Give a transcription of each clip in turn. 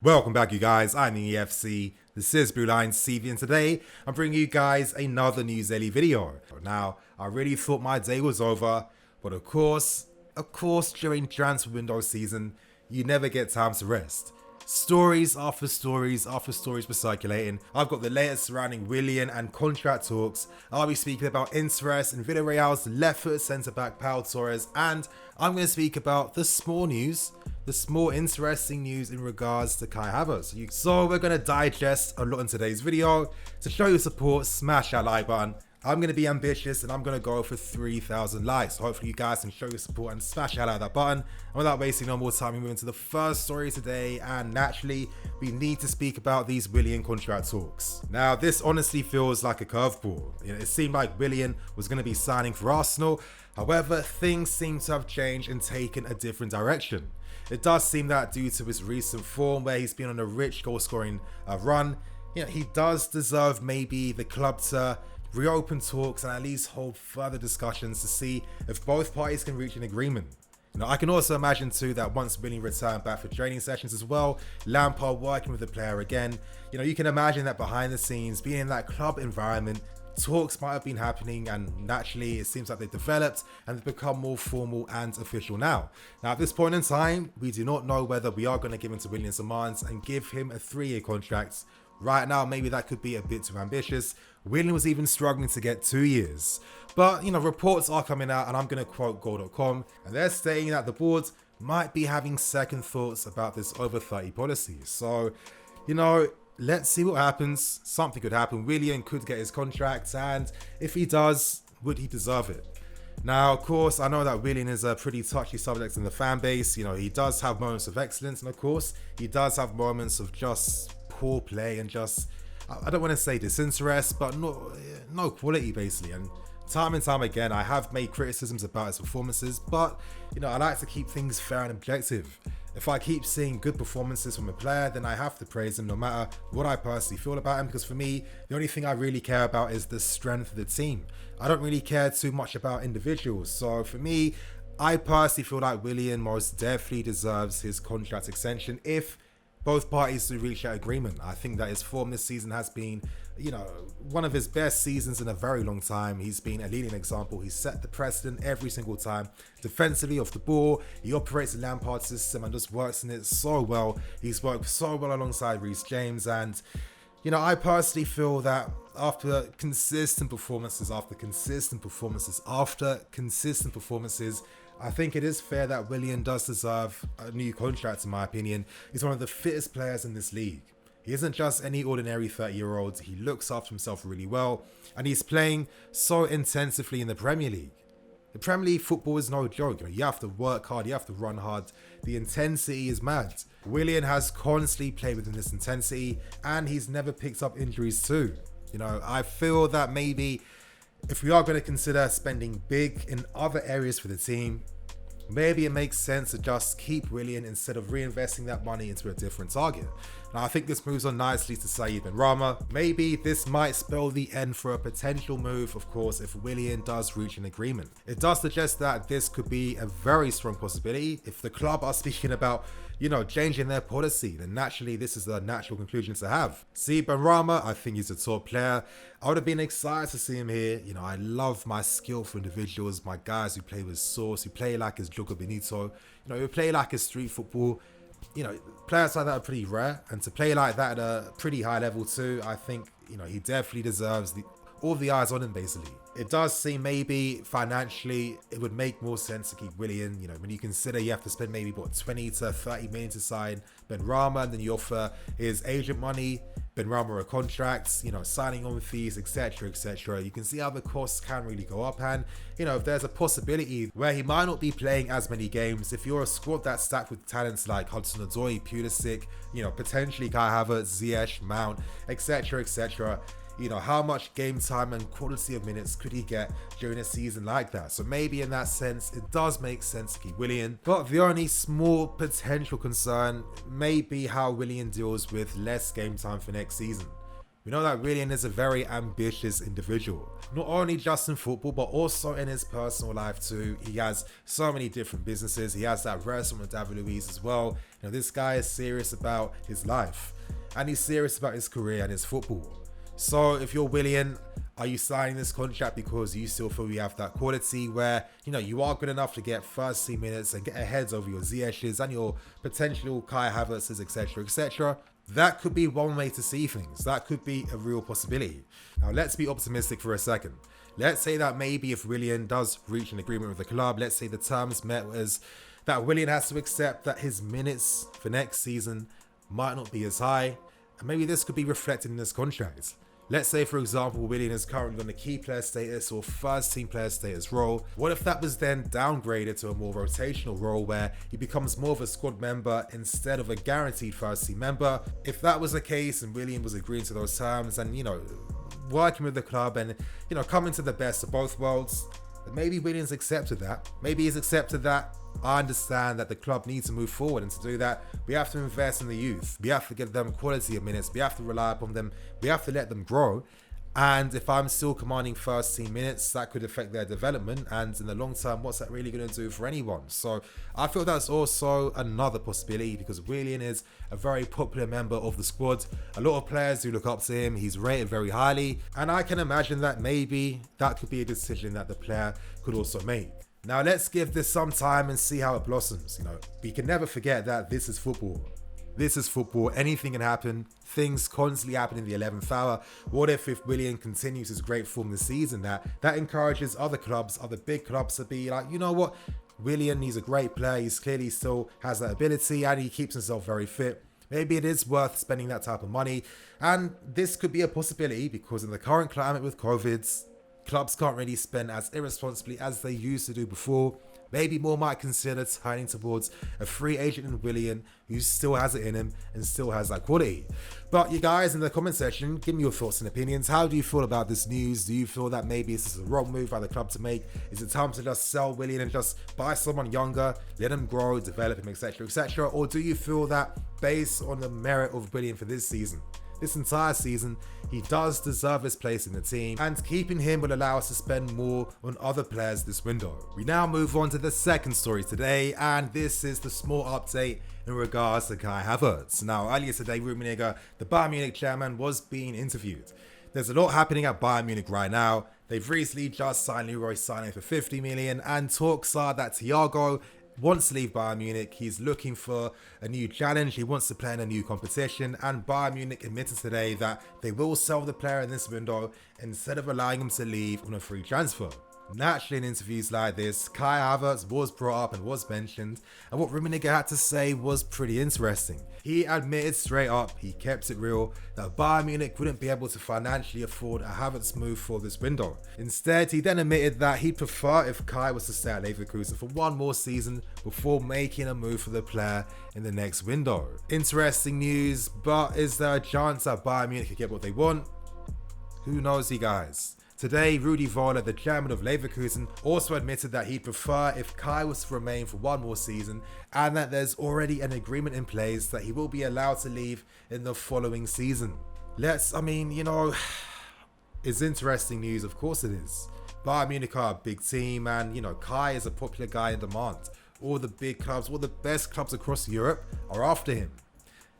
Welcome back, you guys. I'm the EFC. This is Blue Line CV, and today I'm bringing you guys another news daily video. Now, I really thought my day was over, but of course, during transfer window season, you never get time to rest. Stories after stories were circulating. I've got the latest surrounding Willian and contract talks. I'll be speaking about interest in Villarreal's left-foot centre-back Pau Torres, and I'm going to speak about the small interesting news in regards to Kai Havertz. So we're going to digest a lot in today's video. To show your support, smash that like button. I'm going to be ambitious and I'm going to go for 3,000 likes. Hopefully you guys can show your support and smash the hell out of that button. And without wasting no more time, we move into the first story today. And naturally, we need to speak about these Willian contract talks. Now, this honestly feels like a curveball. It seemed like Willian was going to be signing for Arsenal. However, things seem to have changed and taken a different direction. It does seem that due to his recent form, where he's been on a rich goal-scoring run, he does deserve maybe the club to reopen talks and at least hold further discussions to see if both parties can reach an agreement. I can also imagine too that once Willian returned back for training sessions as well, Lampard working with the player again, you can imagine that behind the scenes, being in that club environment, talks might have been happening, and naturally it seems like they've developed and they've become more formal and official now. Now at this point in time, we do not know whether we are going to give in to Willian's demands and give him a 3-year contract. Right now, maybe that could be a bit too ambitious. Willian was even struggling to get 2 years. But, reports are coming out, and I'm going to quote goal.com, and they're saying that the board might be having second thoughts about this over 30 policy. So, let's see what happens. Something could happen. Willian could get his contract, and if he does, would he deserve it? Now, of course, I know that Willian is a pretty touchy subject in the fan base. He does have moments of excellence, and of course, he does have moments of just poor play and just, I don't want to say disinterest, but no quality basically. And time again, I have made criticisms about his performances, but I like to keep things fair and objective. If I keep seeing good performances from a player, then I have to praise him no matter what I personally feel about him, because for me, the only thing I really care about is the strength of the team. I don't really care too much about individuals. So for me, I personally feel like Willian most definitely deserves his contract extension if both parties to reach that agreement. I think that his form this season has been, one of his best seasons in a very long time. He's been a leading example. He's set the precedent every single time. Defensively, off the ball, he operates the Lampard system and just works in it so well. He's worked so well alongside Reece James, and I personally feel that after consistent performances, I think it is fair that Willian does deserve a new contract, in my opinion. He's one of the fittest players in this league. He isn't just any ordinary 30-year-old. He looks after himself really well, and he's playing so intensively in the Premier League. The Premier League football is no joke. You have to work hard, you have to run hard. The intensity is mad. Willian has constantly played within this intensity, and he's never picked up injuries too. I feel that maybe if we are going to consider spending big in other areas for the team, maybe it makes sense to just keep Willian instead of reinvesting that money into a different target. Now, I think this moves on nicely to Saïd Benrahma. Maybe this might spell the end for a potential move, of course, if Willian does reach an agreement. It does suggest that this could be a very strong possibility. If the club are speaking about, changing their policy, then naturally this is a natural conclusion to have. Saïd Benrahma, I think he's a top player. I would have been excited to see him here. I love my skillful individuals, my guys who play with sauce, who play like his Jogo Benito, who play like his street football. Players like that are pretty rare, and to play like that at a pretty high level too, I think, he definitely deserves all the eyes on him basically. It does seem maybe financially it would make more sense to keep Willian, when you consider you have to spend maybe 20 to 30 million to sign Benrahma, and then you offer his agent money, Benrahma a contract, signing on fees, etc. You can see how the costs can really go up, and if there's a possibility where he might not be playing as many games, if you're a squad that's stacked with talents like Hudson-Odoi, Pulisic, potentially Kai Havertz, Ziyech, Mount, etc. How much game time and quality of minutes could he get during a season like that? So maybe in that sense, it does make sense to keep Willian. But the only small potential concern may be how Willian deals with less game time for next season. We know that Willian is a very ambitious individual, not only just in football, but also in his personal life too. He has so many different businesses. He has that restaurant with David Luiz as well. You know, this guy is serious about his life and he's serious about his career and his football. So if you're Willian, are you signing this contract because you still feel you have that quality where, you know, you are good enough to get first team minutes and get ahead over your Ziyech's and your potential Kai Havertz's, etc., etc.? That could be one way to see things. That could be a real possibility. Now, let's be optimistic for a second. Let's say that maybe if Willian does reach an agreement with the club, let's say the terms met is that Willian has to accept that his minutes for next season might not be as high, and maybe this could be reflected in his contract. Let's say, for example, Willian is currently on a key player status or first team player status role. What if that was then downgraded to a more rotational role where he becomes more of a squad member instead of a guaranteed first team member? If that was the case and Willian was agreeing to those terms and, you know, working with the club and, you know, coming to the best of both worlds, then maybe Willian's accepted that. Maybe he's accepted that. I understand that the club needs to move forward, and to do that, we have to invest in the youth. We have to give them quality of minutes. We have to rely upon them. We have to let them grow. And if I'm still commanding first team minutes, that could affect their development. And in the long term, what's that really going to do for anyone? So I feel that's also another possibility because Willian is a very popular member of the squad. A lot of players do look up to him. He's rated very highly. And I can imagine that maybe that could be a decision that the player could also make. Now let's give this some time and see how it blossoms. You know, we can never forget that this is football. This is football. Anything can happen. Things constantly happen in the 11th hour. What if Willian continues his great form this season? That encourages other clubs, other big clubs to be like, you know what? Willian, he's a great player. He's clearly still has that ability and he keeps himself very fit. Maybe it is worth spending that type of money. And this could be a possibility because in the current climate with COVID, clubs can't really spend as irresponsibly as they used to do before. Maybe more might consider turning towards a free agent in Willian who still has it in him and still has that quality. But you guys in the comment section, give me your thoughts and opinions. How do you feel about this news? Do you feel that maybe this is a wrong move by the club to make? Is it time to just sell Willian and just buy someone younger, let him grow, develop him, etc., etc.? Or do you feel that based on the merit of Willian for this season, this entire season, he does deserve his place in the team, and keeping him will allow us to spend more on other players this window? We now move on to the second story today, and this is the small update in regards to Kai Havertz. Now, earlier today, Rummenigge, the Bayern Munich chairman, was being interviewed. There's a lot happening at Bayern Munich right now. They've recently just signed Leroy Sané for 50 million, and talks are that Thiago wants to leave Bayern Munich. He's looking for a new challenge. He wants to play in a new competition, and Bayern Munich admitted today that they will sell the player in this window instead of allowing him to leave on a free transfer. Naturally, in interviews like this, Kai Havertz was brought up and was mentioned, and what Rummenigge had to say was pretty interesting. He admitted straight up, he kept it real, that Bayern Munich wouldn't be able to financially afford a Havertz move for this window. Instead, he then admitted that he'd prefer if Kai was to stay at Leverkusen for one more season before making a move for the player in the next window. Interesting news, but is there a chance that Bayern Munich could get what they want? Who knows, you guys? Today, Rudi Völler, the chairman of Leverkusen, also admitted that he'd prefer if Kai was to remain for one more season and that there's already an agreement in place that he will be allowed to leave in the following season. It's interesting news, of course it is. Bayern Munich are a big team and, Kai is a popular guy in demand. All the big clubs, all the best clubs across Europe are after him.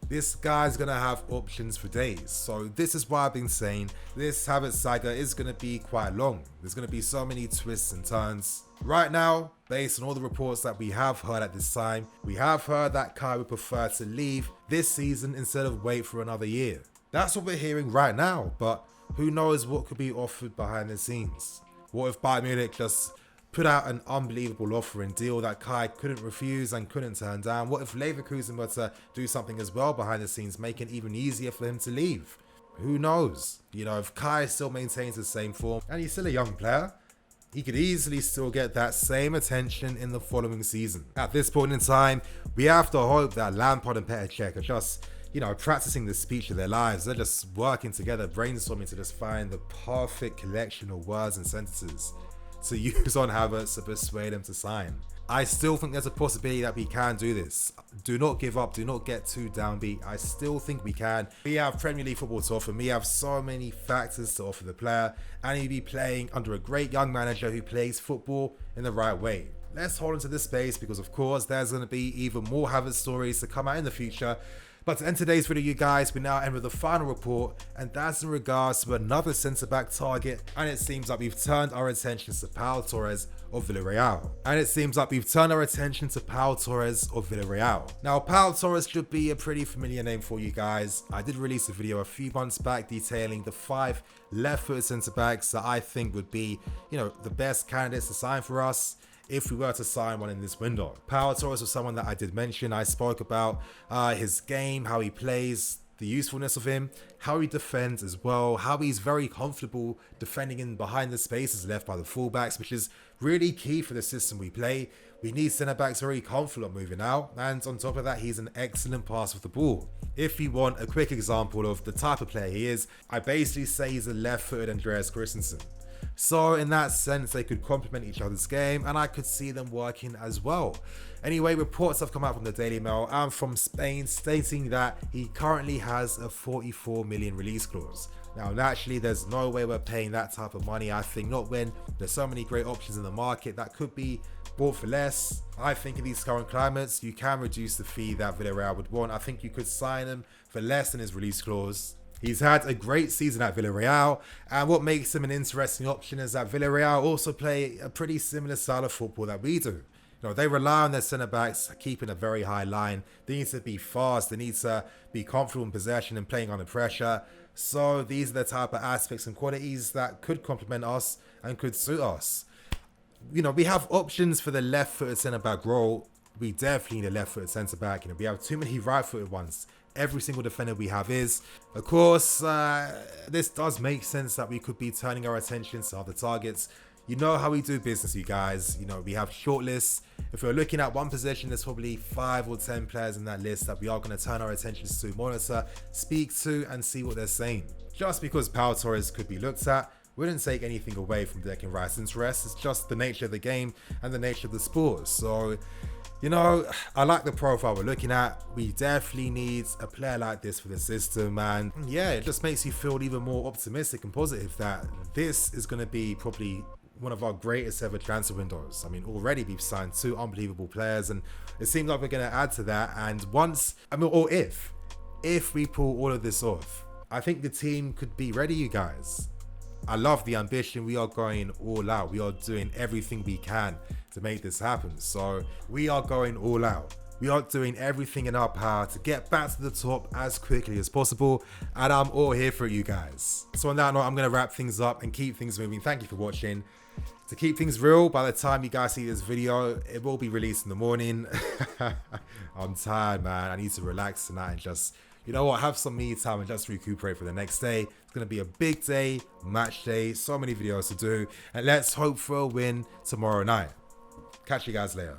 This guy's going to have options for days. So this is why I've been saying this Havertz saga is going to be quite long. There's going to be so many twists and turns. Right now, based on all the reports that we have heard at this time, we have heard that Kai would prefer to leave this season instead of wait for another year. That's what we're hearing right now, but who knows what could be offered behind the scenes. What if Bayern Munich just put out an unbelievable offer and deal that Kai couldn't refuse and couldn't turn down? What if Leverkusen were to do something as well behind the scenes, make it even easier for him to leave? Who knows? If Kai still maintains the same form and he's still a young player, he could easily still get that same attention in the following season. At this point in time, we have to hope that Lampard and Petr Cech are just, practicing the speech of their lives. They're just working together, brainstorming to just find the perfect collection of words and sentences to use on Havertz to persuade him to sign. I still think there's a possibility that we can do this. Do not give up. Do not get too downbeat. I still think we can. We have Premier League football to offer. We have so many factors to offer the player, and he'll be playing under a great young manager who plays football in the right way. Let's hold on to this space because, of course, there's going to be even more Havertz stories to come out in the future. But to end today's video, you guys, we now end with the final report, and that's in regards to another centre-back target, and it seems like we've turned our attentions to Pau Torres of Villarreal. Now, Pau Torres should be a pretty familiar name for you guys. I did release a video a few months back detailing the 5 left-footed centre-backs that I think would be, the best candidates to sign for us if we were to sign one in this window. Pau Torres was someone that I did mention. I spoke about his game, how he plays, the usefulness of him, how he defends as well, how he's very comfortable defending in behind the spaces left by the fullbacks, which is really key for the system we play. We need centre-backs very confident moving out, and on top of that, he's an excellent passer of the ball. If you want a quick example of the type of player he is, I basically say he's a left-footed Andreas Christensen. So in that sense, they could complement each other's game, and I could see them working as well. Anyway, reports have come out from the Daily Mail and from Spain stating that he currently has a 44 million release clause. Now, naturally, there's no way we're paying that type of money. I think not when there's so many great options in the market that could be bought for less. I think in these current climates, you can reduce the fee that Villarreal would want. I think you could sign him for less than his release clause. He's had a great season at Villarreal, and what makes him an interesting option is that Villarreal also play a pretty similar style of football that we do. They rely on their centre-backs keeping a very high line. They need to be fast, they need to be comfortable in possession and playing under pressure. So these are the type of aspects and qualities that could complement us and could suit us. We have options for the left-footed centre-back role. We definitely need a left-footed centre-back. We have too many right-footed ones. Every single defender we have is. Of course, this does make sense that we could be turning our attention to other targets. You know how we do business, you guys. We have shortlists. If we're looking at one position, there's probably 5 or 10 players in that list that we are going to turn our attentions to, monitor, speak to, and see what they're saying. Just because Pau Torres could be looked at wouldn't take anything away from Declan Rice's interest. It's just the nature of the game and the nature of the sport. So, I like the profile we're looking at. We definitely need a player like this for the system, and yeah, it just makes you feel even more optimistic and positive that this is going to be probably one of our greatest ever transfer windows. I mean, already we've signed 2 unbelievable players, and it seems like we're going to add to that. And if we pull all of this off, I think the team could be ready, you guys. I love the ambition. We are going all out. We are doing everything we can to make this happen. So we are going all out. We are doing everything in our power to get back to the top as quickly as possible. And I'm all here for you guys. So on that note, I'm going to wrap things up and keep things moving. Thank you for watching. To keep things real, by the time you guys see this video, it will be released in the morning. I'm tired, man. I need to relax tonight and just, have some me time and just recuperate for the next day. It's going to be a big day, match day, so many videos to do. And let's hope for a win tomorrow night. Catch you guys later.